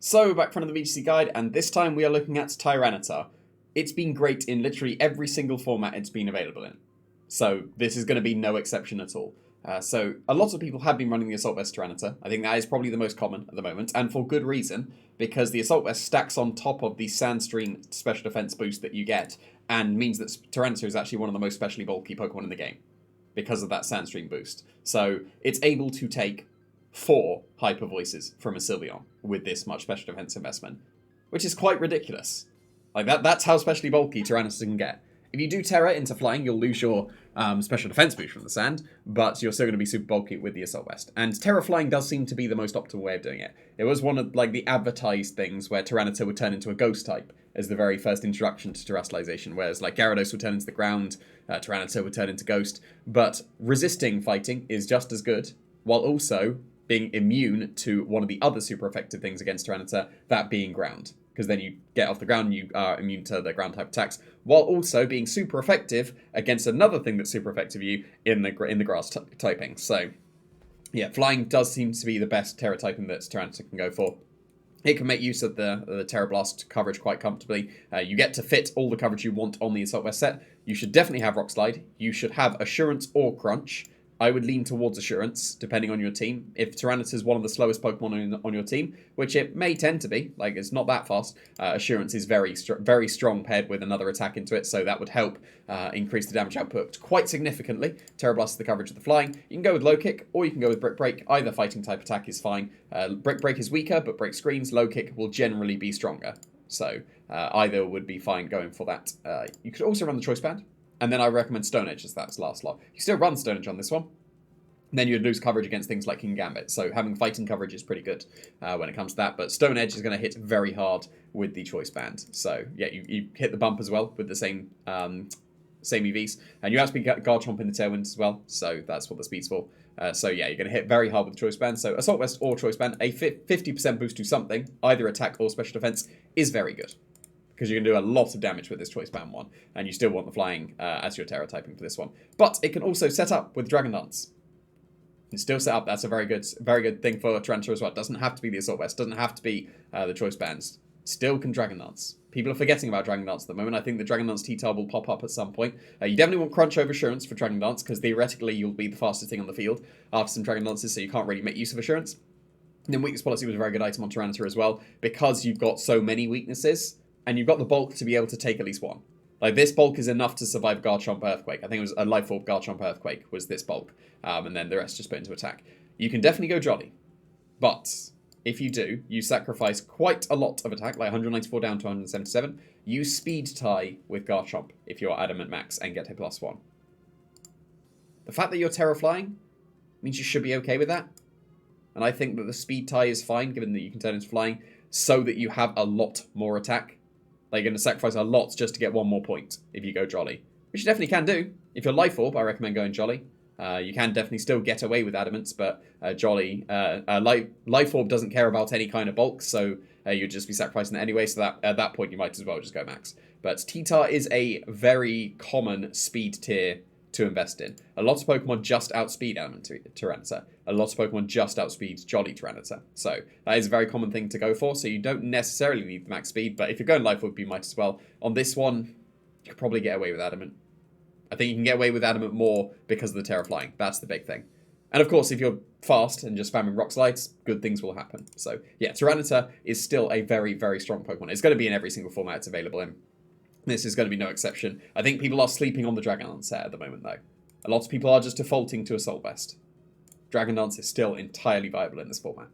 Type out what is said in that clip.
So, back front of the VGC guide, and this time we are looking at Tyranitar. It's been great in literally every single format it's been available in. So, this is going to be no exception at all. So, a lot of people have been running the Assault Vest Tyranitar. I think that is probably the most common at the moment, and for good reason, because the Assault Vest stacks on top of the Sandstream special defense boost that you get, and means that Tyranitar is actually one of the most specially bulky Pokemon in the game, because of that Sandstream boost. So, it's able to take 4 Hyper Voices from a Sylveon with this much special defense investment, which is quite ridiculous. Like that's how specially bulky Tyranitar can get. If you do Terra into flying, you'll lose your special defense boost from the sand, but you're still going to be super bulky with the Assault Vest. And Terra flying does seem to be the most optimal way of doing it. It was one of the advertised things where Tyranitar would turn into a ghost type as the very first introduction to terrestrialization, whereas Gyarados would turn into the ground, Tyranitar would turn into ghost. But resisting fighting is just as good, while also being immune to one of the other super effective things against Tyranitar, that being ground. Because then you get off the ground, you are immune to the ground type attacks, while also being super effective against another thing that's super effective for you in the grass typing. So, yeah, flying does seem to be the best Terra typing that Tyranitar can go for. It can make use of the Terra Blast coverage quite comfortably. You get to fit all the coverage you want on the Assault Vest set. You should definitely have Rock Slide. You should have Assurance or Crunch. I would lean towards Assurance, depending on your team. If Tyranitar is one of the slowest Pokemon on your team, which it may tend to be, like it's not that fast, Assurance is very strong paired with another attack into it, so that would help increase the damage output quite significantly. Terra Blast is the coverage of the flying. You can go with Low Kick, or you can go with Brick Break. Either fighting type attack is fine. Brick Break is weaker, but Break Screens. Low Kick will generally be stronger. So either would be fine going for that. You could also run the Choice Band. And then I recommend Stone Edge as that's last slot. You still run Stone Edge on this one. Then you'd lose coverage against things like King Gambit. So having fighting coverage is pretty good when it comes to that. But Stone Edge is going to hit very hard with the Choice Band. So yeah, you hit the bump as well with the same EVs. And you outspeed Garchomp in the Tailwind as well. So that's what the speed's for. So yeah, you're going to hit very hard with the Choice Band. So Assault Vest or Choice Band, a 50% boost to something, either attack or special defense, is very good. Because you can do a lot of damage with this Choice Band one, and you still want the flying as your Terra typing for this one. But it can also set up with Dragon Dance. It's still set up. That's a very good thing for Tyranitar as well. It doesn't have to be the Assault Vest. Doesn't have to be the Choice Bands. Still can Dragon Dance. People are forgetting about Dragon Dance at the moment. I think the Dragon Dance T-Tar will pop up at some point. You definitely want Crunch over Assurance for Dragon Dance, because theoretically you'll be the fastest thing on the field after some Dragon Dances, so you can't really make use of Assurance. And then Weakness Policy was a very good item on Tyranitar as well, because you've got so many weaknesses. And you've got the bulk to be able to take at least one. Like, this bulk is enough to survive Garchomp Earthquake. I think it was a Life Orb Garchomp Earthquake was this bulk. And then the rest just put into attack. You can definitely go Jolly. But if you do, you sacrifice quite a lot of attack, like 194 down to 177. You speed tie with Garchomp if you're Adamant Max and get a +1. The fact that you're Terra Flying means you should be okay with that. And I think that the speed tie is fine, given that you can turn into flying, so that you have a lot more attack. Like, you're going to sacrifice a lot just to get one more point if you go Jolly. Which you definitely can do. If you're Life Orb, I recommend going Jolly. You can definitely still get away with Adamants, but Jolly... Life Orb doesn't care about any kind of bulk, so you'd just be sacrificing it anyway, so that at that point you might as well just go Max. But T-Tar is a very common speed tier to invest in. A lot of Pokemon just outspeed Adamant Tyranitar. A lot of Pokemon just outspeed Jolly Tyranitar. So that is a very common thing to go for, so you don't necessarily need the max speed, but if you're going Life Orb, you might as well. On this one, you could probably get away with Adamant. I think you can get away with Adamant more because of the Terra Flying. That's the big thing. And of course, if you're fast and just spamming Rock Slides, good things will happen. So yeah, Tyranitar is still a very, very strong Pokemon. It's going to be in every single format it's available in. This is going to be no exception. I think people are sleeping on the Dragon Dance set at the moment, though. A lot of people are just defaulting to Assault Vest. Dragon Dance is still entirely viable in this format.